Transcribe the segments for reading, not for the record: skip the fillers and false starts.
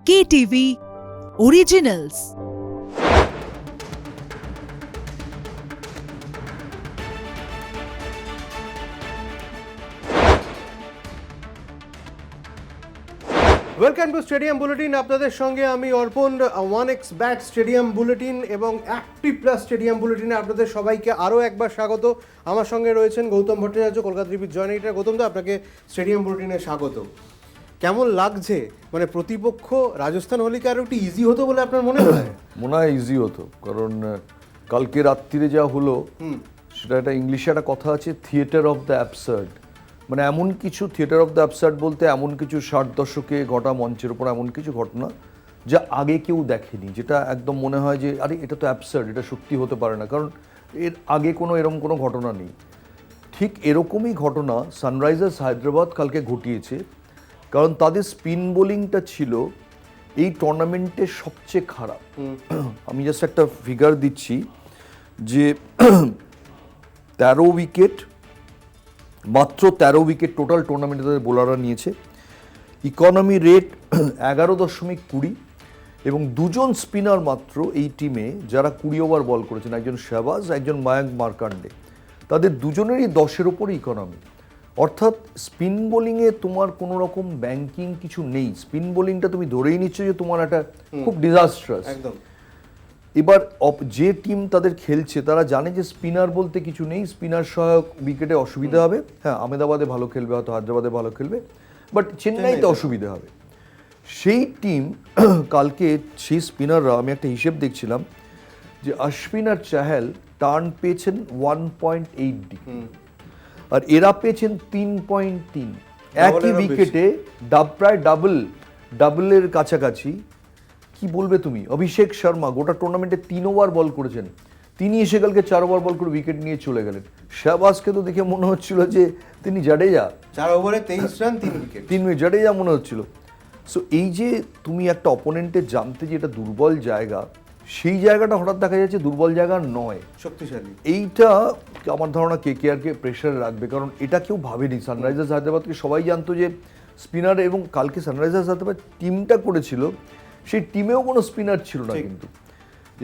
KTV Originals। Welcome to stadium bulletin. আপনাদের সঙ্গে আমি অর্পণ। 1x ব্যাট স্টেডিয়াম বুলেটিন এবং অ্যাক্টিভ প্লাস স্টেডিয়াম বুলেটিনে আপনাদের সবাইকে আরও একবার স্বাগত। আমার সঙ্গে রয়েছেন গৌতম ভট্টাচার্য, কলকাতা টিভির জয়েন্ট এডিটর। গৌতম দা, আপনাকে স্টেডিয়াম বুলেটিনে স্বাগত। কেমন লাগছে? মানে প্রতিপক্ষ রাজস্থান হলে কি আরও একটু ইজি হতো বলে আপনার মনে হয়? মনে হয় ইজি হতো, কারণ কালকে রাত্রিরে যা হলো সেটা একটা ইংলিশে একটা কথা আছে, থিয়েটার অফ দ্য অ্যাবসার্ড। মানে এমন কিছু থিয়েটার অফ দ্য অ্যাবসার্ড বলতে এমন কিছু 60 দশকে ঘটা মঞ্চের ওপর এমন কিছু ঘটনা যা আগে কেউ দেখেনি, যেটা একদম মনে হয় যে আরে এটা তো অ্যাবসার্ড, এটা সত্যি হতে পারে না, কারণ এর আগে এরকম কোনো ঘটনা নেই। ঠিক এরকমই ঘটনা সানরাইজার্স হায়দ্রাবাদ কালকে ঘটিয়েছে, কারণ তাদের স্পিন বোলিংটা ছিল এই টুর্নামেন্টের সবচেয়ে খারাপ। আমি জাস্ট একটা ফিগার দিচ্ছি যে 13 উইকেট, মাত্র 13 উইকেট টোটাল টুর্নামেন্টে তাদের বোলাররা নিয়েছে। ইকোনমি রেট 11.20 এবং দুজন স্পিনার মাত্র এই টিমে যারা 20 ওভার বল করেছেন, একজন শাহবাজ, একজন মায়াঙ্ক মার্কান্ডে। তাদের দুজনেরই 10-এর ওপরে ইকোনমি। অর্থাৎ স্পিন বোলিংয়ে তোমার কোনো রকম ব্যাংকিং কিছু নেই। স্পিন বোলিংটা তুমি ধরেই নিচ্ছ যে তোমার একটা খুব ডিজাস্ট্রাস। একদম। এবার যে টিম তাদের খেলছে তারা জানে যে স্পিনার বলতে কিছু নেই, স্পিনার সহায়ক উইকেটে অসুবিধা হবে। হ্যাঁ, আহমেদাবাদে ভালো খেলবে, হয়তো হায়দ্রাবাদে ভালো খেলবে, বাট চেন্নাইতে অসুবিধা হবে। সেই টিম কালকে সেই স্পিনাররা, আমি একটা হিসেব দেখছিলাম যে অশ্বিন আর চাহেল টার্ন পেয়েছেন 1.8 আর এরা পেয়েছেন 3.3। একই উইকেটে প্রায় ডাবলের কাছাকাছি। কি বলবে তুমি? অভিষেক শর্মা গোটা টুর্নামেন্টে 3 ওভার বল করেছেন, তিনি এসে কালকে 4 ওভার বল করে উইকেট নিয়ে চলে গেলেন। শাহবাজকে তো দেখে মনে হচ্ছিল যে তিনি জাডেজা, 4 ওভারে 23 রান 3 উইকেট। 3 উইকেট জাডেজা মনে হচ্ছিল। সো এই যে তুমি একটা অপোনেন্টের জানতে যে এটা দুর্বল জায়গা, সেই জায়গাটা হঠাৎ দেখা যাচ্ছে দুর্বল জায়গা নয়, শক্তিশালী। এইটা আমার ধারণা কেকেআরকে প্রেশারে রাখবে, কারণ এটা কেউ ভাবেনি। সানরাইজার্স হায়দ্রাবাদকে সবাই জানতো যে স্পিনার, এবং কালকে সানরাইজার্স হায়দ্রাবাদ টিমটা করেছিল সেই টিমেও কোনো স্পিনার ছিল না কিন্তু।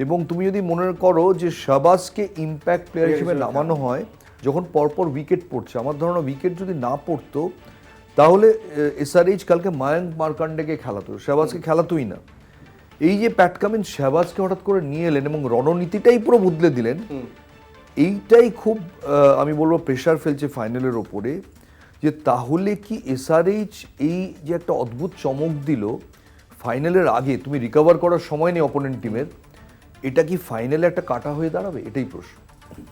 এবং তুমি যদি মনে করো যে শাহবাজকে ইম্প্যাক্ট প্লেয়ার হিসেবে নামানো হয় যখন পরপর উইকেট পড়ছে, আমার ধারণা উইকেট যদি না পড়তো তাহলে এসআরএইচ কালকে মায়াঙ্ক মার্কান্ডেকে খেলাতো, শাহবাজকে খেলাতোই না। এই যে প্যাট কামিন্স শাহবাজকে হঠাৎ করে নিয়ে এলেন এবং রণনীতিটাই পুরো বদলে দিলেন, এইটাই খুব আমি বলবো প্রেশার ফেলছে ফাইনালের ওপরে। যে তাহলে কি এসআরএইচ এই যে একটা অদ্ভুত চমক দিল ফাইনালের আগে, তুমি রিকভার করার সময় নেই অপোনেন্ট টিমের, এটা কি ফাইনালে একটা কাটা হয়ে দাঁড়াবে? এটাই প্রশ্ন।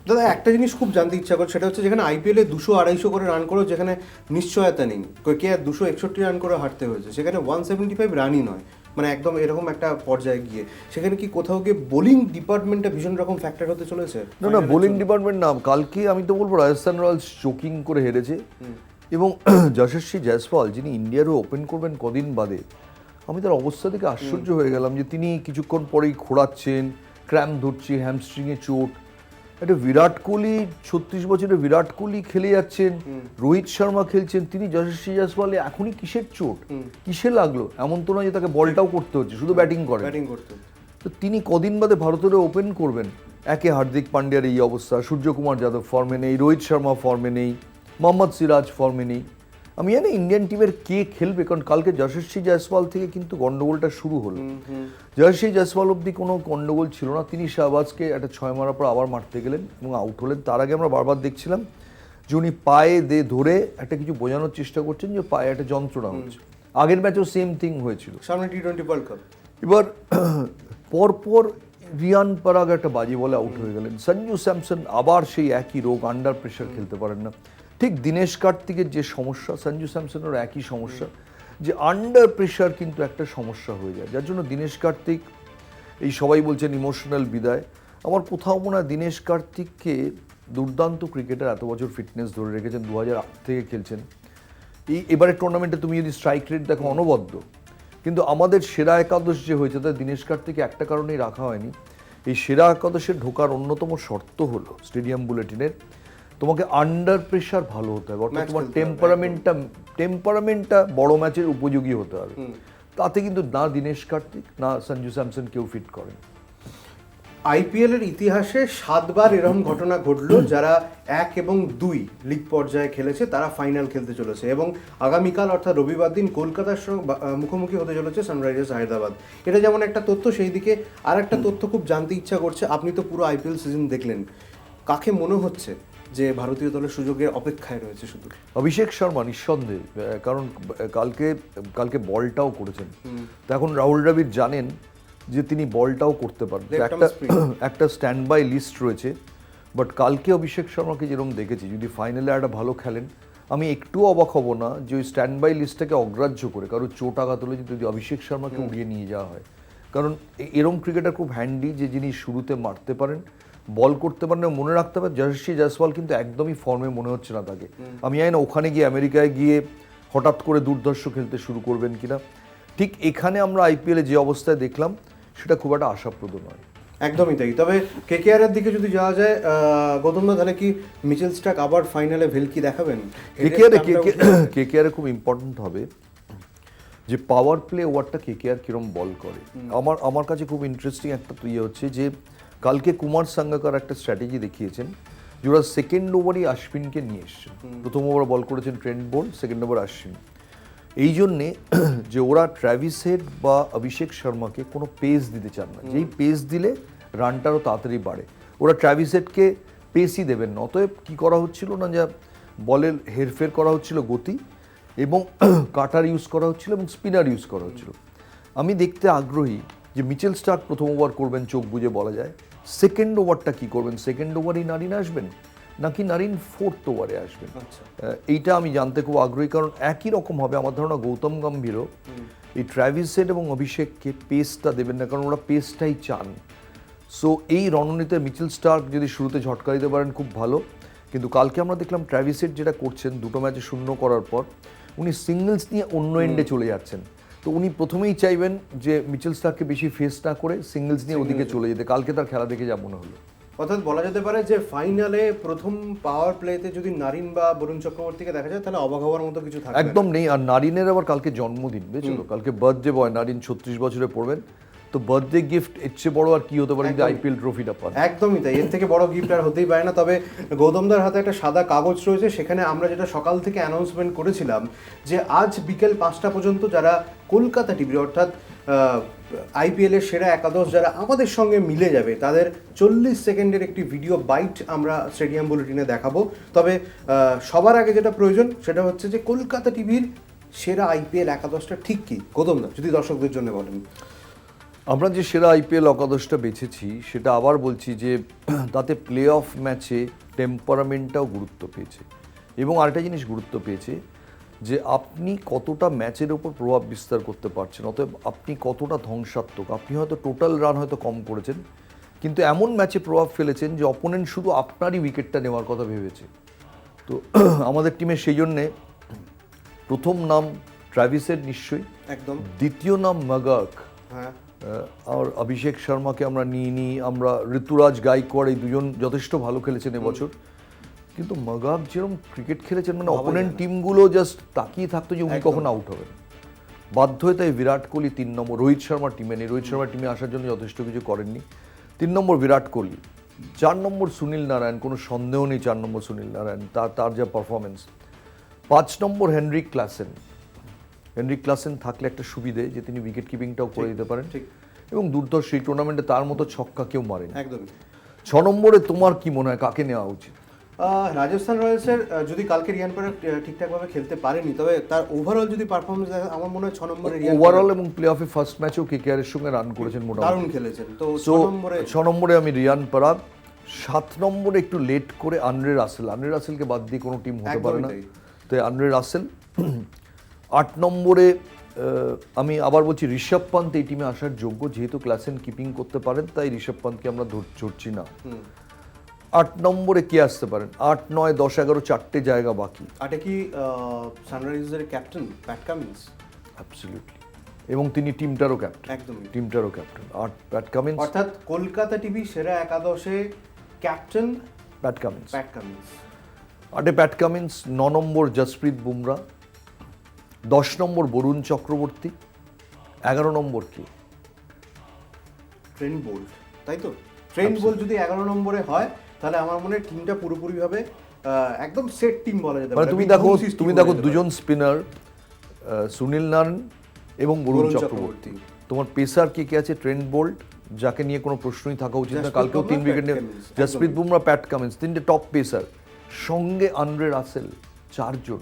দাদা, একটা জিনিস খুব জানতে ইচ্ছা করে, সেটা হচ্ছে যেখানে আইপিএলে 200-250 করে রান করেও যেখানে নিশ্চয়তা নেই, কে 261 রান করে হারতে হয়েছে, সেখানে 175 রানই নয়, মানে একদম এরকম একটা পর্যায়ে গিয়ে সেখানে কি কোথাও গিয়ে বোলিং ডিপার্টমেন্টটা ভীষণ রকম ফ্যাক্টর হতে চলেছে? না, বোলিং ডিপার্টমেন্ট না, কালকে আমি তো বলবো রাজস্থান রয়্যালস চোকিং করে হেরেছে। এবং যশস্বী জয়সওয়াল, যিনি ইন্ডিয়ারও ওপেন করবেন কদিন বাদে, আমি তার অবস্থা থেকে আশ্চর্য হয়ে গেলাম যে তিনি কিছুক্ষণ পরেই খোঁড়াচ্ছেন, ক্র্যাম্প ধরছে, হ্যামস্ট্রিংয়ে চোট। একটা বিরাট কোহলি, 36 বছরের বিরাট কোহলি খেলে যাচ্ছেন, রোহিত শর্মা খেলছেন, তিনি যশস্বী জয়সওয়ালে এখনই কিসের চোট, কিসে লাগলো? এমন তো নয় যে তাকে বলটাও করতে হচ্ছে, শুধু ব্যাটিং করতে। তো তিনি কদিন বাদে ভারতের ওপেন করবেন। একে হার্দিক পান্ডিয়ার এই অবস্থা, সূর্যকুমার যাদব ফর্মে নেই, রোহিত শর্মা ফর্মে নেই, মোহাম্মদ সিরাজ ফর্মে নেই। আমি জানি ইন্ডিয়ান টিমের কে খেলবে, কারণ কালকে যশস্বী জয়সওয়াল থেকে কিন্তু গন্ডগোলটা শুরু হলো। যশস্বী জয়সওয়াল অব্দি কোনো গন্ডগোল ছিল না, তিনি শাহবাজকে একটা 6 মারার পর আবার মারতে গেলেন এবং আউট হলেন। তার আগে আমরা বারবার দেখছিলাম যে উনি পায়ে ধরে একটা কিছু বোঝানোর চেষ্টা করছেন যে পায়ে একটা যন্ত্রণা হচ্ছে। আগের ম্যাচেও সেম থিং হয়েছিল, সামনে টি20 ওয়ার্ল্ড কাপ। এবার পরপর রিয়ান পরাগ একটা বাজি বলে আউট হয়ে গেলেন। সঞ্জু স্যামসন আবার সেই একই রোগ, আন্ডার প্রেশার খেলতে পারেন না। ঠিক দীনেশ কার্তিকের যে সমস্যা, সঞ্জু স্যামসনের একই সমস্যা, যে আন্ডার প্রেশার কিন্তু একটা সমস্যা হয়ে যায়, যার জন্য দীনেশ কার্তিক, এই সবাই বলছেন ইমোশনাল বিদায়। আমার কোথাও মনে হয় দীনেশ কার্তিককে দুর্দান্ত ক্রিকেটার, এত বছর ফিটনেস ধরে রেখেছেন, 2008 থেকে খেলছেন। এবারের টুর্নামেন্টে তুমি যদি স্ট্রাইক রেট দেখো অনবদ্য, কিন্তু আমাদের সেরা একাদশ যে হয়েছে তাদের দীনেশ কার্তিককে একটা কারণেই রাখা হয়নি। এই সেরা একাদশে ঢোকার অন্যতম শর্ত হলো স্টেডিয়াম বুলেটিনের তোমাকে আন্ডার প্রেশার ভালো হতে হবে, অর্থাৎ তোমার টেম্পারামেন্টটা বড় ম্যাচের উপযোগী হতে হবে। তাতে কিন্তু না দীনেশ কার্তিক না সঞ্জু স্যামসন কেউ ফিট করেন। আইপিএল এর ইতিহাসে 7বার এরকম ঘটনা ঘটলো যারা 1 এবং 2 লিগ পর্যায়ে খেলেছে তারা ফাইনাল খেলতে চলেছে, এবং আগামীকাল অর্থাৎ রবিবার দিন কলকাতার সঙ্গে মুখোমুখি হতে চলেছে সানরাইজার্স হায়দ্রাবাদ। এটা যেমন একটা তথ্য, সেই দিকে আর একটা তথ্য খুব জানতে ইচ্ছা করছে। আপনি তো পুরো আইপিএল সিজন দেখলেন, কাকে মনে হচ্ছে যে ভারতীয় দলের সুযোগের অপেক্ষায় রয়েছে শুধু? অভিষেক শর্মা নিঃসন্দেহে, কারণ কালকে বলটাও করেছেন। তো এখন রাহুল দ্রাবিড় জানেন যে তিনি বলটাও করতে পারেন, একটা স্ট্যান্ড বাই লিস্ট রয়েছে। বাট কালকে অভিষেক শর্মাকে যেরকম দেখেছি, যদি ফাইনালে একটা ভালো খেলেন, আমি একটু অবাক হব না যে ওই স্ট্যান্ড বাই লিস্টটাকে অগ্রাহ্য করে কারো চোট আঘাত হলে যদি অভিষেক শর্মাকে উড়িয়ে নিয়ে যাওয়া হয়। কারণ এরম ক্রিকেটার খুব হ্যান্ডি যে যিনি শুরুতে মারতে পারেন, বল করতে পারেন, মনে রাখতে পারেন। যশস্বী জয়সওয়াল কিন্তু একদমই ফর্মে মনে হচ্ছে না তাকে। আমি জানি না ওখানে গিয়ে আমেরিকায় গিয়ে হঠাৎ করে দুর্ধর্ষ খেলতে শুরু করবেন কিনা। ঠিক এখানে আমরা আইপিএলে যে অবস্থায় দেখলাম সেটা খুব একটা আশাপ্রদ নয়। একদমই তাই। তবে কেকেআর এর দিকে যদি যাওয়া যায়, গৌতম দা, তাহলে কি মিচেল স্টার্ক আবার ফাইনালে ভেলকি দেখাবেন? কেকেআর খুব ইম্পর্টেন্ট হবে যে পাওয়ার প্লে ওভারটা কেকেআর কিরম বল করে। আমার কাছে খুব ইন্টারেস্টিং একটা হচ্ছে যে কালকে কুমার সাঙ্গাকার একটা স্ট্র্যাটেজি দেখিয়েছেন যে ওরা সেকেন্ড ওভারই আশ্বিনকে নিয়ে এসছেন। প্রথম ওভার বল করেছেন ট্রেন্ট বোল্ট, সেকেন্ড ওভার আশ্বিন। এই জন্যে যে ওরা ট্র্যাভিস হেড বা অভিষেক শর্মাকে কোনো পেস দিতে চান না, যেই পেস দিলে রানটারও তাড়াতাড়ি বাড়ে। ওরা ট্র্যাভিস হেডকে পেসই দেবেন না। অতএব কী করা হচ্ছিল না, যা বলের হেরফের করা হচ্ছিল গতি, এবং কাটার ইউজ করা হচ্ছিল এবং স্পিনার ইউজ করা হচ্ছিল। আমি দেখতে আগ্রহী যে মিচেল স্টার্ক প্রথম ওভার করবেন চোখ বুজে বলা যায়, সেকেন্ড ওভারটা কী করবেন, সেকেন্ড ওভারেই নারিন আসবেন নাকি নারিন ফোর্থ ওভারে আসবেন, এইটা আমি জানতে খুব আগ্রহী। কারণ একই রকম হবে আমার ধারণা গৌতম গম্ভীরও এই ট্র্যাভিস হেড এবং অভিষেককে পেসটা দেবেন না, কারণ ওরা পেসটাই চান। সো এই রণনীতিতে মিচেল স্টার্ক যদি শুরুতে ঝটকা দিতে পারেন খুব ভালো। কিন্তু কালকে আমরা দেখলাম ট্র্যাভিস হেড যেটা করছেন, দুটো ম্যাচে 0 করার পর উনি সিঙ্গলস নিয়ে অন্য এন্ডে চলে যাচ্ছেন। তো উনি প্রথমেই চাইবেন যে মিচেল স্টার্ককে বেশি ফেস না করে সিঙ্গলস নিয়ে ওদিকে চলে যেতে। কালকে তার খেলা দেখে যা মনে হলো। অর্থাৎ বলা যেতে পারে যে ফাইনালে প্রথম পাওয়ার প্লেতে যদি নারিন বা বরুণ চক্রবর্তীকে দেখা যায় তাহলে অবাক হওয়ার মতো কিছু থাকবে একদম নেই। আর নারিনের আবার কালকে জন্মদিন, বুঝছো তো, কালকে বার্থডে বয়। নারিন 36 বছরে পড়বেন, তো বার্থডে গিফট এর চেয়ে বড় আর কি হতে পারে যদি আইপিএল ট্রফিটা পান। একদমই তাই, এর থেকে বড় গিফট আর হতেই পারে না। তবে গৌতমদার হাতে একটা সাদা কাগজ রয়েছে, সেখানে আমরা যেটা সকাল থেকে অ্যানাউন্সমেন্ট করেছিলাম যে আজ বিকেল 5টা পর্যন্ত যারা কলকাতা টিভি অর্থাৎ আইপিএল এর সেরা একাদশ যারা আমাদের সঙ্গে মিলে যাবে তাদের 40 সেকেন্ডের একটি ভিডিও বাইট আমরা স্টেডিয়াম বুলেটিনে দেখাবো। তবে সবার আগে যেটা প্রয়োজন সেটা হচ্ছে যে কলকাতা টিভির সেরা আইপিএল একাদশটা ঠিক কি, গৌতমদা যদি দর্শকদের জন্য বলেন। আমরা যে সেরা আইপিএল একাদশটা বেছেছি সেটা আবার বলছি যে তাতে প্লে অফ ম্যাচে টেম্পারামেন্টটাও গুরুত্ব পেয়েছে, এবং আরেকটা জিনিস গুরুত্ব পেয়েছে যে আপনি কতটা ম্যাচের ওপর প্রভাব বিস্তার করতে পারছেন, অতএব আপনি কতটা ধ্বংসাত্মক। আপনি হয়তো টোটাল রান হয়তো কম করেছেন, কিন্তু এমন ম্যাচে প্রভাব ফেলেছেন যে অপোনেন্ট শুধু আপনারই উইকেটটা নেওয়ার কথা ভেবেছে। তো আমাদের টিমে সেই জন্যে প্রথম নাম ট্র্যাভিস হেড নিশ্চয়ই, একদম। দ্বিতীয় নাম মাগার্ক, হ্যাঁ, আর অভিষেক শর্মাকে আমরা নিই। আমরা ঋতুরাজ গাইকোয়াড়, এই দুজন যথেষ্ট ভালো খেলেছেন এবছর। কিন্তু মাগার্ক যেরকম ক্রিকেট খেলেছেন, মানে অপোনেন্ট টিমগুলো জাস্ট তাকিয়ে থাকতো যে উনি কখন আউট হবেন। বাধ্য হয়ে তাই বিরাট কোহলি 3 নম্বর। রোহিত শর্মা টিমে নেই, রোহিত শর্মা টিমে আসার জন্য যথেষ্ট কিছু করেননি। 3 নম্বর বিরাট কোহলি, 4 নম্বর সুনীল নারায়ণ, কোনো সন্দেহ নেই 4 নম্বর সুনীল নারায়ণ, তার যা পারফরমেন্স। 5 নম্বর হেনরিক ক্লাসেন। হেনরিক ক্লাসেন থাকলে একটা সুবিধে যে তিনি উইকেট কিপিংটাও করে দিতে পারেন, এবং দুর্ধর্ষ এই টুর্নামেন্টে তার মতো ছক্কা কেউ মারেন। একদমই। 6 নম্বরে তোমার কি মনে হয় কাকে নেওয়া উচিত? রাজস্থান রয়্যালসের যদি কালকে রিয়ান পরাগ ঠিকঠাকভাবে খেলতে পারেনি, তবে তার ওভারঅল যদি পারফরমেন্স দেখে আমার মনে হয় 6 নম্বরে রিয়ান ওভারঅল এবং প্লে অফে ফার্স্ট ম্যাচেও কেকেআর এর সঙ্গে রান করেছেন, মোটামুটি দারুণ খেলেছেন। তো 6 নম্বরে আমি রিয়ান পরাগ। 7 নম্বরে একটু লেট করে আন্দ্রে রাসেল। আন্দ্রে রাসেলকে বাদ দিয়ে কোনো টিম হতে পারে না, তাই আন্দ্রে রাসেল। 8 নম্বরে আমি আবার বলছি ঋষভ পান্ত এই টিমে আসার যোগ্য, যেহেতু ক্লাসেন কিপিং করতে পারেন, তাই ঋষভ পান্তকে আমরা ধরছি না। 8 নম্বরে কে আসতে পারেন? 8, 9, 10, 11 চারটে জায়গা বাকি। 8-এ কি সানরাইজার্সের ক্যাপ্টেন প্যাট কামিন্স? অ্যাবসলিউটলি, এবং তিনি টিমটারও ক্যাপ্টেন। একদমই টিমটারও ক্যাপ্টেন। 8 প্যাট কামিন্স, অর্থাৎ কলকাতা টিভি সেরা একাদশে ক্যাপ্টেন প্যাট কামিন্স। 8-এ Pat Cummins, 9 number Jasprit Bumrah, 10 number Varun Chakravarthy, 11 number কি? ট্রেন্ট বোল্ট, তাই তো? ট্রেন্ট বোল্ট যদি 11 নম্বরে হয় তাহলে আমার মনে হয় টিমটা পুরোপুরিভাবে একদম সেট টিম বলা যেতে মানে পারে। তুমি দেখো দুজন স্পিনার, সুনীল নারায়ণ এবং বরুণ চক্রবর্তী। তোমার পেসার কে কে আছে? ট্রেন্ট বোল্ট, যাকে নিয়ে কোনো প্রশ্নই থাকা উচিত না, কালকেও 3 উইকেট নিয়ে, জসপ্রীত বুমরা, প্যাট কামিন্স, তিনটে টপ পেসার, সঙ্গে আন্দ্রে রাসেল, চারজন।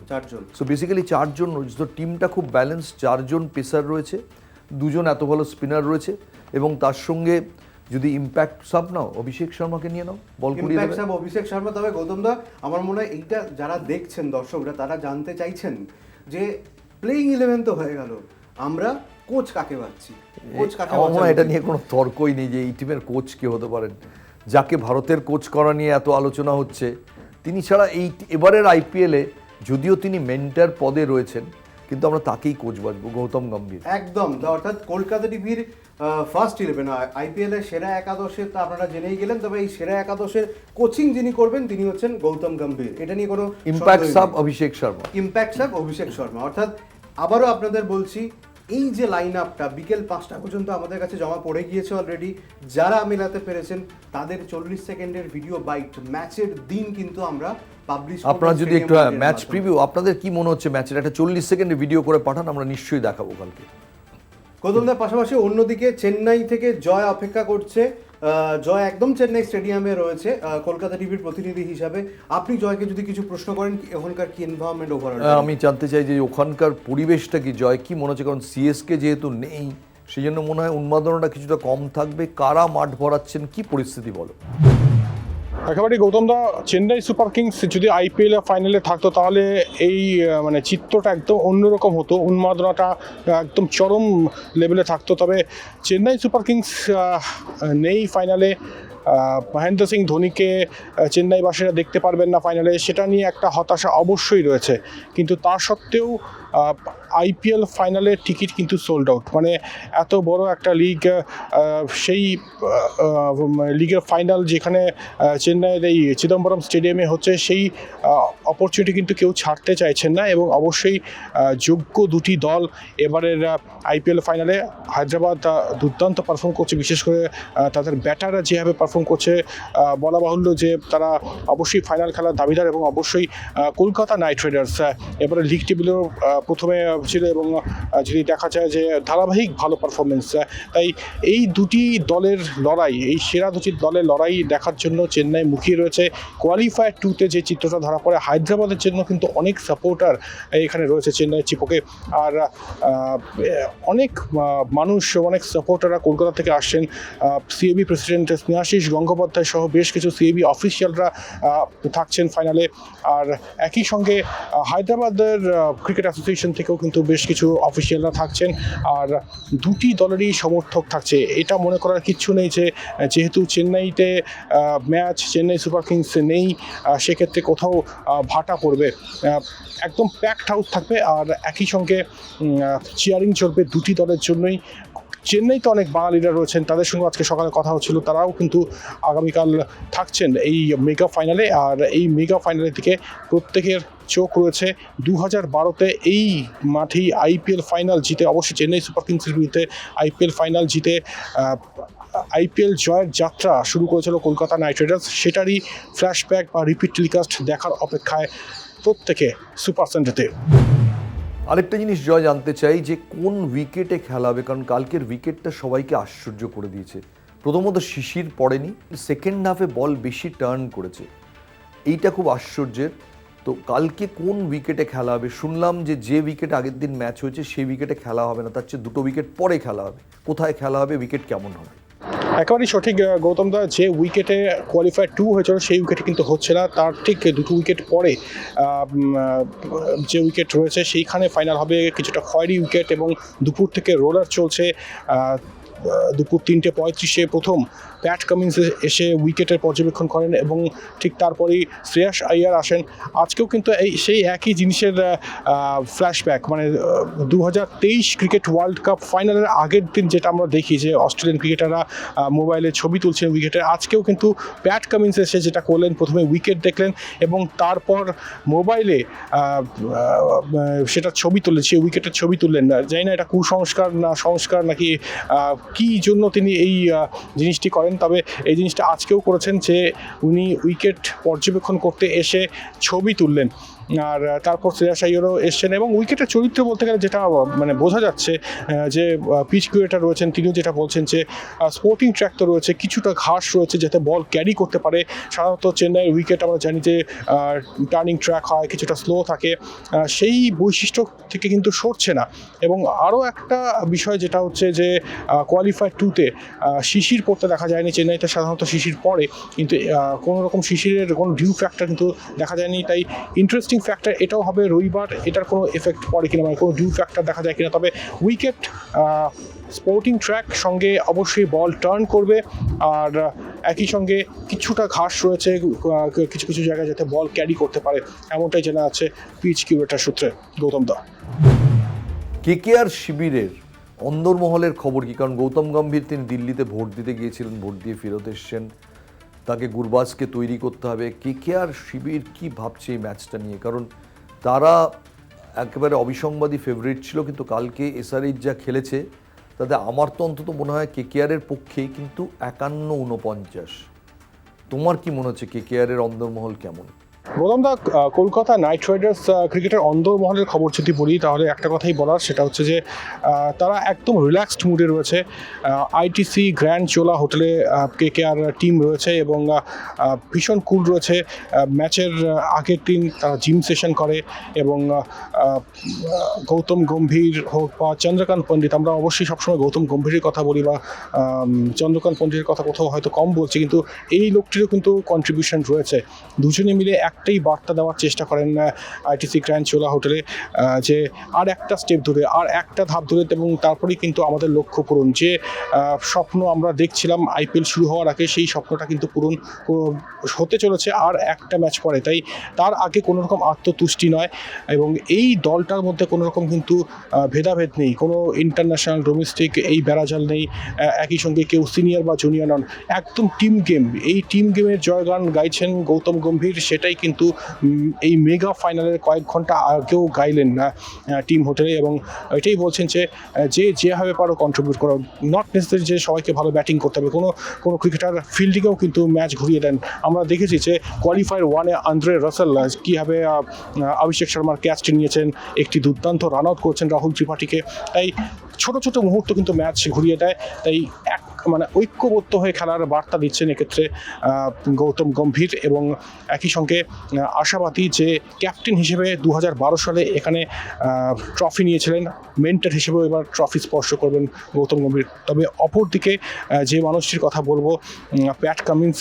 সো বেসিক্যালি চারজন রয়েছে, তো টিমটা খুব ব্যালেন্স, চারজন পেসার রয়েছে, দুজন এত ভালো স্পিনার রয়েছে, এবং তার সঙ্গে যদি ইম্প্যাক্ট সাব নাও, অভিষেক শর্মাকে নিয়ে নাও, বল কুড়িয়ে দেবে। অভিষেক শর্মা। তবে গৌতম দা, আমার মনে হয় এইটা যারা দেখছেন দর্শকরা, তারা জানতে চাইছেন যে প্লেইং 11 তো হয়ে গেল, আমরা কোচ কাকে পাচ্ছি? আমার মনে হয় এটা নিয়ে কোনো তর্কই নেই যে এই টিমের কোচ কে হতে পারেন। যাকে ভারতের কোচ করা নিয়ে এত আলোচনা হচ্ছে, তিনি ছাড়া এবারের আইপিএলে যদিও তিনি মেন্টার পদে রয়েছেন, কিন্তু আমরা তাকেই কোচ বাছবো, গৌতম গম্ভীর। একদম, অর্থাৎ কলকাতা টিভির ফার্স্ট 11 আইপিএল এর সেরা একাদশে তো আপনারা জেনেই গেলেন। তবে এই সেরা একাদশের কোচিং যিনি করবেন তিনি হচ্ছেন গৌতম গম্ভীর। এটা নিয়ে কোনো ইম্প্যাক্ট সাব অভিষেক শর্মা। অর্থাৎ আবারও আপনাদের বলছি, এই যে লাইন আপটা বিকেল 5টা পর্যন্ত আমাদের কাছে জমা পড়ে গিয়েছে অলরেডি। যারা মেলাতে পেরেছেন তাদের 40 সেকেন্ডের ভিডিও বাইট ম্যাচের দিন কিন্তু আমরা পাবলিশ করব। আপনারা যদি একটু ম্যাচ প্রিভিউ, আপনাদের কি মনে হচ্ছে ম্যাচের একটা 40 সেকেন্ডের ভিডিও করে পাঠান, আমরা নিশ্চয়ই দেখাবো কালকে। গৌতমদার পাশাপাশি অন্যদিকে চেন্নাই থেকে জয় অপেক্ষা করছে। জয় একদম চেন্নাই স্টেডিয়ামে রয়েছে কলকাতা টিভির প্রতিনিধি হিসাবে। আপনি জয়কে যদি কিছু প্রশ্ন করেন, ওখানকার কি এনভায়রনমেন্ট ওভারঅল? আমি জানতে চাই যে ওখানকার পরিবেশটা কি, জয় কি মনে হচ্ছে? কারণ সিএসকে যেহেতু নেই, সেই জন্য মনে হয় উন্মাদনাটা কিছুটা কম থাকবে। কারা মাঠ ভরাচ্ছেন, কি পরিস্থিতি বলো? একেবারে গৌতমদা, চেন্নাই সুপার কিংস যদি আইপিএল ফাইনালে থাকতো তাহলে এই মানে চিত্রটা একদম অন্যরকম হতো, উন্মাদনাটা একদম চরম লেভেলে থাকতো। তবে চেন্নাই সুপার কিংস নেই ফাইনালে, মহেন্দ্র সিং ধোনিকে চেন্নাইবাসীরা দেখতে পারবেন না ফাইনালে, সেটা নিয়ে একটা হতাশা অবশ্যই রয়েছে। কিন্তু তা সত্ত্বেও আইপিএল ফাইনালের টিকিট কিন্তু সোল্ড আউট। মানে এত বড় একটা লিগ, সেই লিগের ফাইনাল যেখানে চেন্নাইয়ের এই চিদম্বরম স্টেডিয়ামে হচ্ছে, সেই অপরচুনিটি কিন্তু কেউ ছাড়তে চাইছেন না। এবং অবশ্যই যোগ্য দুটি দল এবারের আইপিএল ফাইনালে। হায়দ্রাবাদ দুর্দান্ত পারফর্ম করছে, বিশেষ করে তাদের ব্যাটাররা যেভাবে পারফর্ম করছে, বলা বাহুল্য যে তারা অবশ্যই ফাইনাল খেলার দাবিদার। এবং অবশ্যই কলকাতা নাইট রাইডার্স এবারে লিগ টেবিলেও প্রথমে ছিল, এবং যদি দেখা যায় যে ধারাবাহিক ভালো পারফরমেন্স। তাই এই দুটি দলের লড়াই, এই সেরা দুটি দলের লড়াই দেখার জন্য চেন্নাই মুখিয়ে রয়েছে। কোয়ালিফায়ার 2-তে যে চিত্রটা ধরা পড়ে, হায়দ্রাবাদের জন্য কিন্তু অনেক সাপোর্টার এখানে রয়েছে চেন্নাইয়ের চিপকে। আর অনেক মানুষ, অনেক সাপোর্টাররা কলকাতা থেকে আসছেন। সিএবি প্রেসিডেন্ট স্নেহাশিস গঙ্গোপাধ্যায় সহ বেশ কিছু সিএবি অফিসিয়ালরা থাকছেন ফাইনালে। আর একই সঙ্গে হায়দ্রাবাদের ক্রিকেট অ্যাসোসিয়েশন থেকেও কিন্তু বেশ কিছু অফিসিয়ালরা থাকছেন। আর দুটি দলেরই সমর্থক থাকছে। এটা মনে করার কিচ্ছু নেই যে যেহেতু চেন্নাইতে ম্যাচ, চেন্নাই সুপার কিংস নেই, সেক্ষেত্রে কোথাও ভাটা পড়বে। একদম প্যাকড হাউস থাকবে। আর একই সঙ্গে চিয়ারিং চলবে দুটি দলের জন্যই। চেন্নাইতে অনেক বাঙালিরা রয়েছেন, তাদের সঙ্গে আজকে সকালে কথা হচ্ছিল, তারাও কিন্তু আগামীকাল থাকছেন এই মেগা ফাইনালে। আর এই মেগা ফাইনালের দিকে প্রত্যেকের চোখ রয়েছে। 2012-তে এই মাঠেই আইপিএল ফাইনাল জিতে, অবশ্যই চেন্নাই সুপার কিংসের বিরুদ্ধে আইপিএল ফাইনাল জিতে আইপিএল জয়ের যাত্রা শুরু করেছিল কলকাতা নাইট রাইডার্স। সেটারই ফ্ল্যাশব্যাক বা রিপিট টেলিকাস্ট দেখার অপেক্ষায় প্রত্যেকে সুপার সানডেতে। আরেকটা জিনিস জয় জানতে চাই যে কোন উইকেটে খেলা হবে, কারণ কালকের উইকেটটা সবাইকে আশ্চর্য করে দিয়েছে। প্রথমত শিশির পড়েনি, সেকেন্ড হাফে বল বেশি টার্ন করেছে, এইটা খুব আশ্চর্যের। তো কালকে কোন উইকেটে খেলা হবে? শুনলাম যে উইকেটে আগের দিন ম্যাচ হয়েছে সেই উইকেটে খেলা হবে না, তার চেয়ে 2 উইকেট পরে খেলা হবে। কোথায় খেলা হবে, উইকেট কেমন হবে? একেবারেই সঠিক গৌতমদা, যে উইকেটে কোয়ালিফায়ার 2 হয়েছিল সেই উইকেটে কিন্তু হচ্ছে না, তার ঠিক 2 উইকেট পরে যে উইকেট রয়েছে সেইখানে ফাইনাল হবে। কিছুটা খয়েরি উইকেট, এবং দুপুর থেকে রোলার চলছে। দুপুর 3:35-এ প্রথম প্যাট কামিন্স এসে উইকেটের পর্যবেক্ষণ করেন এবং ঠিক তারপরেই শ্রেয়াস আইয়ার আসেন। আজকেও কিন্তু সেই একই জিনিসের ফ্ল্যাশব্যাক, মানে 2023 ক্রিকেট ওয়ার্ল্ড কাপ ফাইনালের আগের দিন যেটা আমরা দেখি যে অস্ট্রেলিয়ান ক্রিকেটাররা মোবাইলে ছবি তুলছেন উইকেটের, আজকেও কিন্তু প্যাট কামিন্স এসে যেটা করলেন, প্রথমে উইকেট দেখলেন এবং তারপর মোবাইলে সেটা ছবি তুললেন, সেই উইকেটের ছবি তুললেন। জানি না এটা কুসংস্কার না সংস্কার নাকি কী জন্য তিনি এই জিনিসটি করেন, তবে এই জিনিসটা আজকেও করেছেন যে উনি উইকেট পর্যবেক্ষণ করতে এসে ছবি তুললেন। আর তারপর শ্রেয়াস আইয়ারও এসছেন এবং উইকেটের চরিত্র বলতে গেলে যেটা মানে বোঝা যাচ্ছে যে পিচ কিউরেটার রয়েছেন তিনিও যেটা বলছেন যে স্পোর্টিং ট্র্যাক তো রয়েছে, কিছুটা ঘাস রয়েছে যাতে বল ক্যারি করতে পারে। সাধারণত চেন্নাইয়ের উইকেট আমরা জানি যে টার্নিং ট্র্যাক হয়, কিছুটা স্লো থাকে, সেই বৈশিষ্ট্য থেকে কিন্তু সরছে না। এবং আরও একটা বিষয় যেটা হচ্ছে যে কোয়ালিফায়ার 2-তে শিশির পড়তে দেখা যায়নি চেন্নাইতে, সাধারণত শিশির পড়ে কিন্তু কোনো রকম শিশিরের কোনো ডিউ ফ্যাক্টর কিন্তু দেখা যায়নি। তাই ইন্টারেস্টিং ফ্যাক্টর এটাও হবে রবিবার এটার কোনো এফেক্ট পড়ে কিনা, মানে কোনো ডিউ ফ্যাক্টর দেখা যায় কিনা। তবে উইকেট, স্পোর্টিং ট্র্যাক, সঙ্গে অবশ্যই বল টার্ন করবে আর একই সঙ্গে কিছুটা ঘাস রয়েছে কিছু কিছু জায়গায় যাতে বল ক্যারি করতে পারে, এমনটাই জানা আছে পিচ কিউরেটার সূত্রে। গৌতম দা, কেকেআর শিবিরের অন্দরমহলের খবর কি? কারণ গৌতম গম্ভীর তিনি দিল্লিতে ভোট দিতে গিয়েছিলেন, ভোট দিয়ে ফেরত এসছেন, তাকে গুরবাজকে তৈরি করতে হবে। কেকেআর শিবির কি ভাবছে এই ম্যাচটা নিয়ে? কারণ তারা একেবারে অবিসংবাদী ফেভারিট ছিল, কিন্তু কালকে এসআরএইচ যা খেলেছে তাতে আমার তো অন্তত মনে হয় কেকেআরের পক্ষেই কিন্তু 51-49। তোমার কি মনে হচ্ছে কেকেআরের অন্দরমহল কেমন? গৌতম দা, কলকাতা নাইট রাইডার্স ক্রিকেটের অন্দরমহলের খবর যদি বলি তাহলে একটা কথাই বলার, সেটা হচ্ছে যে তারা একদম রিল্যাক্সড মুডে রয়েছে। আইটিসি গ্র্যান্ড চোলা হোটেলে কেকেআর টিম রয়েছে এবং ভীষণ কুল রয়েছে। ম্যাচের আগের দিন তারা জিম সেশন করে এবং গৌতম গম্ভীর হোক বা চন্দ্রকান্ত পণ্ডিত, আমরা অবশ্যই সবসময় গৌতম গম্ভীরের কথা বলি বা চন্দ্রকান্ত পণ্ডিতের কথা কোথাও হয়তো কম বলছি, কিন্তু এই লোকটিরও কিন্তু কন্ট্রিবিউশন রয়েছে। দুজনে মিলে একটাই বার্তা দেওয়ার চেষ্টা করেন আইটিসি গ্র্যান্ড চোলা হোটেলে, যে আর একটা স্টেপ ধরে, আর একটা ধাপ ধরে, এবং তারপরেই কিন্তু আমাদের লক্ষ্য পূরণ। যে স্বপ্ন আমরা দেখছিলাম আইপিএল শুরু হওয়ার আগে, সেই স্বপ্নটা কিন্তু পূরণ হতে চলেছে আর একটা ম্যাচ পরে। তাই তার আগে কোনো রকম আত্মতুষ্টি নয় এবং এই দলটার মধ্যে কোনো রকম কিন্তু ভেদাভেদ নেই, কোনো ইন্টারন্যাশনাল ডোমেস্টিক এই বেড়াজাল নেই, একই সঙ্গে কেউ সিনিয়র বা জুনিয়র নন, একদম টিম গেম। এই টিম গেমের জয়গান গাইছেন গৌতম গম্ভীর, সেটাই কিন্তু এই মেগা ফাইনালের কয়েক ঘন্টা আগেও গাইলেন না টিম হোটেলে এবং এটাই বলছেন যে যেভাবে পারো কন্ট্রিবিউট করো, নট নেসেসারি যে সবাইকে ভালো ব্যাটিং করতে হবে। কোনো ক্রিকেটার ফিল্ডিংয়েও কিন্তু ম্যাচ ঘুরিয়ে দেন। আমরা দেখেছি যে কোয়ালিফায়ার 1-এ আন্দ্রে রাসেল কীভাবে অভিষেক শর্মার ক্যাচটি নিয়েছেন, একটি দুর্দান্ত রান আউট করছেন রাহুল ত্রিপাঠীকে। তাই ছোট ছোট মুহূর্ত কিন্তু ম্যাচ ঘুরিয়ে দেয়। তাই মানে ঐক্যবদ্ধ হয়ে খেলার বার্তা দিচ্ছেন এক্ষেত্রে গৌতম গম্ভীর এবং একই সঙ্গে আশাবাদী যে ক্যাপ্টেন হিসেবে 2012 সালে এখানে ট্রফি নিয়েছিলেন, মেন্টর হিসেবেও এবার ট্রফি স্পর্শ করবেন গৌতম গম্ভীর। তবে অপরদিকে যে মানুষটির কথা বলবো, প্যাট কামিন্স,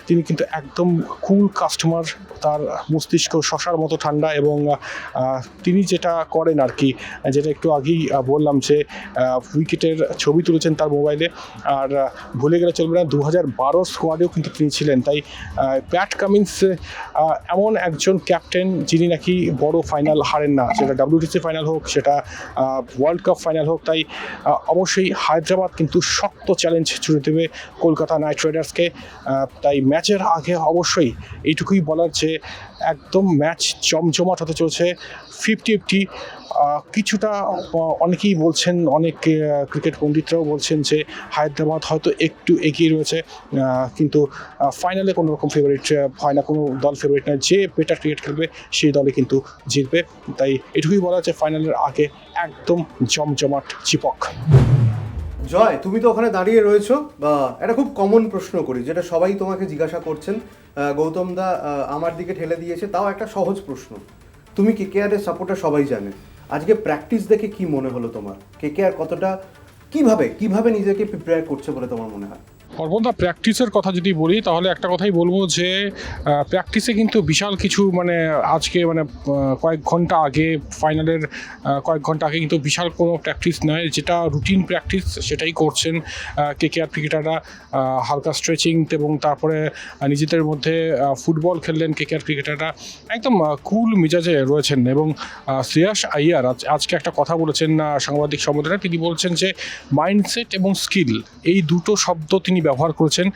তিনি কিন্তু একদম কুল কাস্টমার, তার মস্তিষ্ক শশার মতো ঠান্ডা এবং তিনি যেটা করেন আর কি, যেটা একটু আগেই বললাম যে উইকেটের ছবি তুলেছেন তার মোবাইলে, আর ভুলে গেলে চলবে না 2012 স্কোয়াডেও কিন্তু তিনি ছিলেন। তাই প্যাট কামিন্স এমন একজন ক্যাপ্টেন যিনি নাকি বড় ফাইনাল হারেন না, সেটা WTC ফাইনাল হোক, সেটা ওয়ার্ল্ড কাপ ফাইনাল হোক। তাই অবশ্যই হায়দ্রাবাদ কিন্তু শক্ত চ্যালেঞ্জ ছুড়ে দেবে কলকাতা নাইট রাইডার্সকে। তাই ম্যাচের আগে অবশ্যই এইটুকুই বলার যে একদম ম্যাচ জমজমাট হতে চলছে, 50-50। কিছুটা অনেকেই বলছেন, অনেক ক্রিকেট পণ্ডিতরাও বলছেন যে হায়দ্রাবাদ হয়তো একটু এগিয়ে রয়েছে, কিন্তু ফাইনালে কোনো রকম ফেভারিট হয় না, কোনো দল ফেভারিট নয়, যে বেটার ক্রিকেট খেলবে সেই দলে কিন্তু জিতবে। তাই এটুকুই বলা যে ফাইনালের আগে একদম জমজমাট চিপক। জয়, তুমি তো ওখানে দাঁড়িয়ে রয়েছো, বা একটা খুব কমন প্রশ্ন করি যেটা সবাই তোমাকে জিজ্ঞাসা করছেন, গৌতম দা আমার দিকে ঠেলে দিয়েছে, তাও একটা সহজ প্রশ্ন। তুমি কেকেআরের সাপোর্টার, সবাই জানে, আজকে প্র্যাকটিস দেখে কি মনে হলো তোমার? কেকেআর কতটা কিভাবে নিজেকে প্রিপেয়ার করছে বলে তোমার মনে হয়? অর্পণদা, প্র্যাকটিসের কথা যদি বলি তাহলে একটা কথাই বলবো যে প্র্যাকটিসে কিন্তু বিশাল কিছু মানে আজকে মানে কয়েক ঘন্টা আগে ফাইনালের কয়েক ঘন্টা আগে কিন্তু বিশাল কোনো প্র্যাকটিস নয়, যেটা রুটিন প্র্যাকটিস সেটাই করছেন কেকেআর ক্রিকেটাররা। হালকা স্ট্রেচিং এবং তারপরে নিজেদের মধ্যে ফুটবল খেললেন কেকেআর ক্রিকেটাররা, একদম কুল মেজাজে রয়েছেন। এবং শ্রেয়াস আইয়ার আজকে একটা কথা বলেছেন সাংবাদিক সম্মেলনে, তিনি বলছেন যে মাইন্ডসেট এবং স্কিল এই দুটো শব্দ তিনি ব্যবহার করেছেন,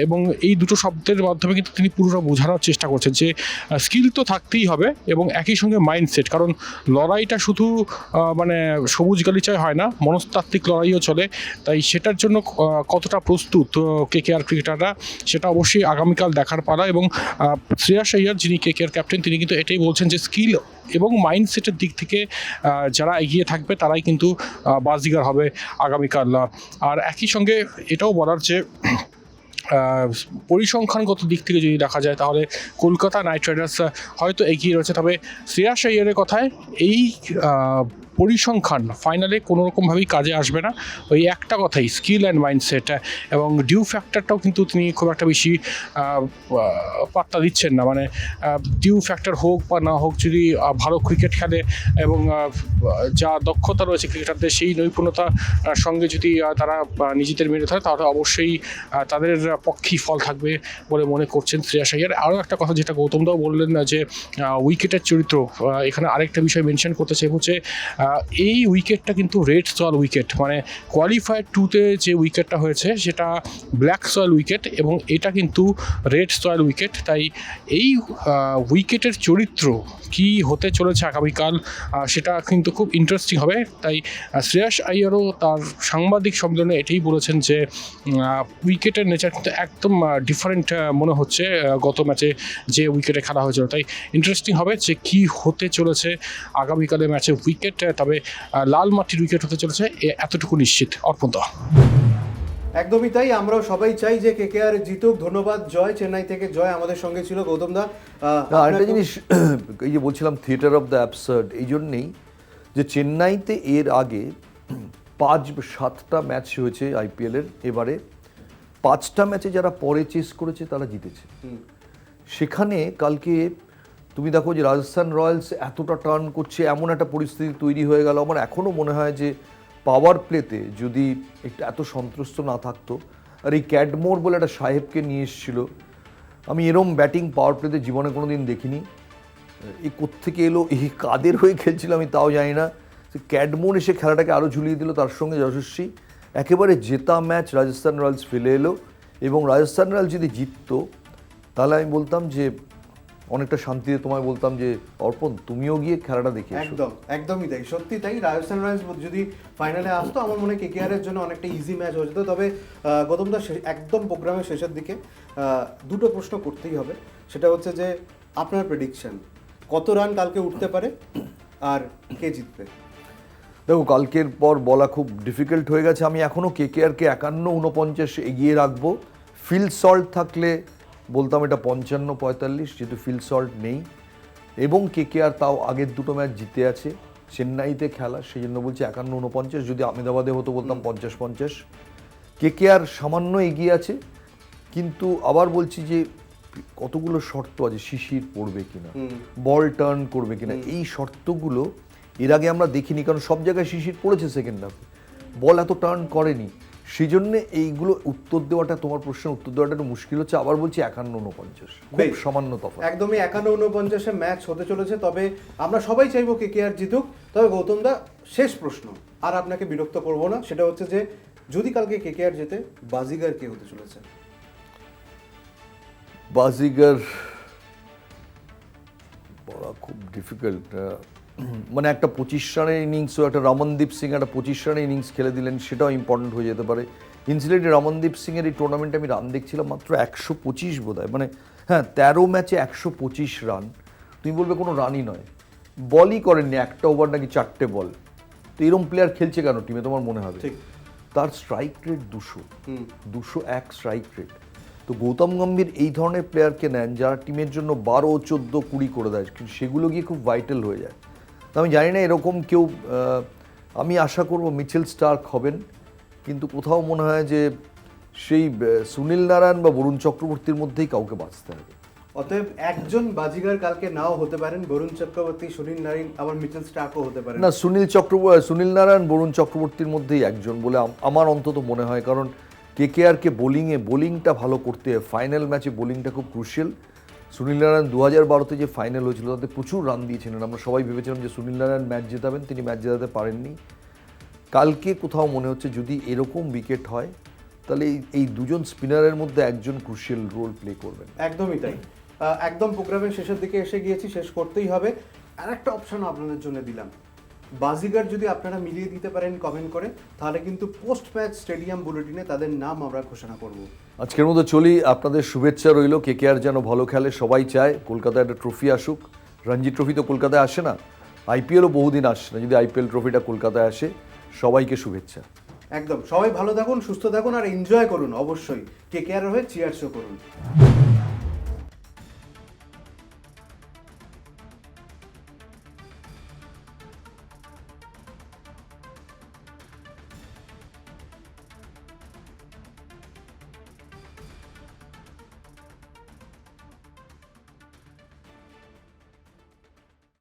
এবং এই দুটো শব্দের মাধ্যমে কিন্তু তিনি পুরোটা বোঝানোর চেষ্টা করছেন যে স্কিল তো থাকতেই হবে এবং একই সঙ্গে মাইন্ডসেট, কারণ লড়াইটা শুধু মানে সবুজ গালিচায় হয় না, মনস্তাত্ত্বিক লড়াইও চলে। তাই সেটার জন্য কতটা প্রস্তুত কেকেআর ক্রিকেটাররা সেটা অবশ্যই আগামীকাল দেখার পালা। এবং শ্রেয়াস আইয়ার, যিনি কেকেআর ক্যাপ্টেন, তিনি কিন্তু এটাই বলছেন যে স্কিল এবং মাইন্ডসেটের দিক থেকে যারা এগিয়ে থাকবে তারাই কিন্তু বাজিগার হবে আগামীকাল। আর একই সঙ্গে এটাও বলার যে পরিসংখ্যানগত দিক থেকে যদি দেখা যায় তাহলে কলকাতা নাইট রাইডার্স হয়তো এগিয়ে রয়েছে, তবে শ্রেয়াস আইয়ারের কথায় এই পরিসংখ্যান ফাইনালে কোনো রকমভাবেই কাজে আসবে না। ওই একটা কথাই, স্কিল অ্যান্ড মাইন্ডসেট, এবং ডিউ ফ্যাক্টরটাও কিন্তু তিনি খুব একটা বেশি পাত্তা দিচ্ছেন না। মানে ডিউ ফ্যাক্টর হোক বা না হোক, যদি ভালো ক্রিকেট খেলে এবং যা দক্ষতা রয়েছে ক্রিকেটারদের সেই নৈপুণ্যতার সঙ্গে যদি তারা নিজেদের মেরে ধরে তাহলে অবশ্যই তাদের পক্ষেই ফল থাকবে বলে মনে করছেন শ্রেয়াস আইয়ার। আরও একটা কথা যেটা গৌতমদাও বললেন যে উইকেটের চরিত্র, এখানে আরেকটা বিষয় মেনশন করতে চাইব যে এই উইকেটটা কিন্তু রেড সয়েল উইকেট, মানে কোয়ালিফায়ার 2-তে যে উইকেটটা হয়েছে সেটা ব্ল্যাক সয়েল উইকেট এবং এটা কিন্তু রেড সয়েল উইকেট। তাই এই উইকেটের চরিত্র কি হতে চলেছে আগামীকাল সেটা কিন্তু খুব ইন্টারেস্টিং হবে। তাই শ্রেয়াস আইয়ারও তার সাংবাদিক সম্মেলনে এটাই বলেছেন যে উইকেটের নেচার কিন্তু একদম ডিফারেন্ট মনে হচ্ছে গত ম্যাচে যে উইকেটে খেলা হয়েছিল। তাই ইন্টারেস্টিং হবে যে কি হতে চলেছে আগামীকালের ম্যাচে উইকেট, তবে লাল মাটির উইকেট হতে চলেছে এতটুকু নিশ্চিত। অর্পণদা, একদমই তাই, আমরাও সবাই চাই যে কেকেআর জিতুক। ধন্যবাদ জয়, চেন্নাই থেকে জয় আমাদের সঙ্গে ছিল। গৌতম দা, আরেকটা জিনিস এই যে বলছিলাম থিয়েটার অফ দ্য অ্যাবসার্ড, এই জন্যেই যে চেন্নাইতে এর আগে 5-7টা ম্যাচ হয়েছে আইপিএলের, এবারে 5টা ম্যাচে যারা পরে চেস করেছে তারা জিতেছে। সেখানে কালকে তুমি দেখো যে রাজস্থান রয়্যালস এতটা টার্ন করছে, এমন একটা পরিস্থিতি তৈরি হয়ে গেল। আমার এখনও মনে হয় যে পাওয়ার প্লেতে যদি একটু এত সন্ত্রস্ত না থাকতো, আর এই ক্যাডমোর বলে একটা সাহেবকে নিয়ে এসেছিল, আমি এরম ব্যাটিং পাওয়ার প্লেতে জীবনে কোনো দিন দেখিনি। এই কোত্থেকে এলো, এই কাদের হয়ে খেলছিল আমি তাও জানি না। ক্যাডমোর এসে খেলাটাকে আরও ঝুলিয়ে দিল, তার সঙ্গে যশস্বী একেবারে জেতা ম্যাচ রাজস্থান রয়্যালস ফেলে এলো। এবং রাজস্থান রয়্যালস যদি জিততো তাহলে আমি বলতাম যে অনেকটা শান্তিতে তোমায় বলতাম যে অর্পণ তুমিও গিয়ে খেলাটা দেখে একদম একদমই তাই, সত্যি তাই। রাজস্থান রয়্যালস যদি ফাইনালে আসতো আমার মনে হয় কেকেআরের জন্য অনেকটা ইজি ম্যাচ হয়ে যেত। তবে গৌতম দা, একদম প্রোগ্রামের শেষের দিকে দুটো প্রশ্ন করতেই হবে। সেটা হচ্ছে যে আপনার প্রেডিকশন কত রান কালকে উঠতে পারে আর কে জিতবে? দেখো, কালকের পর বলা খুব ডিফিকাল্ট হয়ে গেছে। আমি এখনও কেকেআরকে 51-49 এগিয়ে রাখবো। ফিল্ড সল্ট থাকলে বলতাম এটা 55-45, যেহেতু ফিল্ড সল্ট নেই এবং কেকেআর তাও আগের দুটো ম্যাচ জিতে আছে, চেন্নাইতে খেলা, সেই জন্য বলছি 51-49। যদি আহমেদাবাদে হতো বলতাম 50-50। কেকেআর সামান্য এগিয়ে আছে, কিন্তু আবার বলছি যে কতগুলো শর্ত আছে, শিশির পড়বে কিনা, বল টার্ন করবে কিনা, এই শর্তগুলো এর আগে আমরা দেখিনি, কারণ সব জায়গায় শিশির পড়েছে সেকেন্ড হাফে, বল এত টার্ন করেনি। সেই জন্যে এইগুলো উত্তর দেওয়াটা, তোমার প্রশ্নের উত্তর দেওয়াটা একটু মুশকিল হচ্ছে। আবার বলছি 51-49, খুব সামান্য তফাৎ। একদমই 51-49 ম্যাচ হতে চলেছে। তবে আমরা সবাই চাইবো কেকেআর জিতুক। তবে গৌতম দা, শেষ প্রশ্ন, আর আপনাকে বিরক্ত করব না, সেটা হচ্ছে যে যদি কালকে কেকেআর জেতে বাজিগার কে হতে চলেছে? বাজিগার বলা খুব ডিফিকাল্ট। মানে একটা 25 রানের ইনিংসও, একটা রমনদীপ সিং একটা 25 রানের ইনিংস খেলে দিলেন, সেটাও ইম্পর্টেন্ট হয়ে যেতে পারে। ইনসিডেন্টলি রমনদীপ সিংয়ের এই টুর্নামেন্টে আমি রান দেখছিলাম মাত্র 125 বোধহয়, মানে হ্যাঁ 13 ম্যাচে 125 রান। তুমি বলবে কোনো রানই নয়, বলই করেননি, একটা ওভার নাকি 4টে বল। তো এরকম প্লেয়ার খেলছে কেন টিমে তোমার মনে হবে? তার স্ট্রাইক রেট 201 স্ট্রাইক রেট। তো গৌতম গম্ভীর এই ধরনের প্লেয়ারকে নেন যারা টিমের জন্য 12, 14, 20 করে দেয়, কিন্তু সেগুলো গিয়ে খুব ভাইটাল হয়ে যায়। তো আমি জানি না এরকম কেউ, আমি আশা করব মিচেল স্টার্ক হবেন, কিন্তু কোথাও মনে হয় যে সেই সুনীল নারায়ণ বা বরুণ চক্রবর্তীর মধ্যেই কাউকে বাঁচতে হবে। অতএব একজন বাজিগার কালকে নাও হতে পারেন, বরুণ চক্রবর্তী, সুনীল নারায়ণ, আবার মিচেল স্টার্কও হতে পারেন। না, সুনীল নারায়ণ বরুণ চক্রবর্তীর মধ্যেই একজন বলে আমার অন্তত মনে হয়, কারণ কেকেআরকে বোলিংটা ভালো করতে হয়, ফাইনাল ম্যাচে বোলিংটা খুব ক্রুশিয়াল। সুনীল নারায়ণ 2012-তে যে ফাইনাল হয়েছিল তাতে প্রচুর রান দিয়েছিলেন, আমরা সবাই ভেবেছিলাম যে সুনীল নারায়ণ ম্যাচ জেতাবেন, তিনি ম্যাচ জেতাতে পারেননি। কালকে কোথাও মনে হচ্ছে যদি এরকম উইকেট হয় তাহলে এই দুজন স্পিনারের মধ্যে একজন ক্রুশিয়াল রোল প্লে করবেন। একদমই তাই। একদম প্রোগ্রামের শেষের দিকে এসে গিয়েছি, শেষ করতেই হবে। আর একটা অপশন আপনাদের জন্য দিলাম, বাজিগার যদি আপনারা মিলিয়ে দিতে পারেন কমেন্ট করে, তাহলে কিন্তু পোস্ট ম্যাচ স্টেডিয়াম বুলেটিনে তাদের নাম আমরা ঘোষণা করব। আজকের মতো চলি, আপনাদের শুভেচ্ছা রইল। কেকেআর যেন ভালো খেলে, সবাই চায় কলকাতায় একটা ট্রফি আসুক। রঞ্জি ট্রফি তো কলকাতায় আসে না, আইপিএলও বহুদিন আসছে না, যদি আইপিএল ট্রফিটা কলকাতায় আসে, সবাইকে শুভেচ্ছা। একদম, সবাই ভালো থাকুন, সুস্থ থাকুন আর এনজয় করুন, অবশ্যই কেকেআর হয়ে চিয়ার্সও করুন।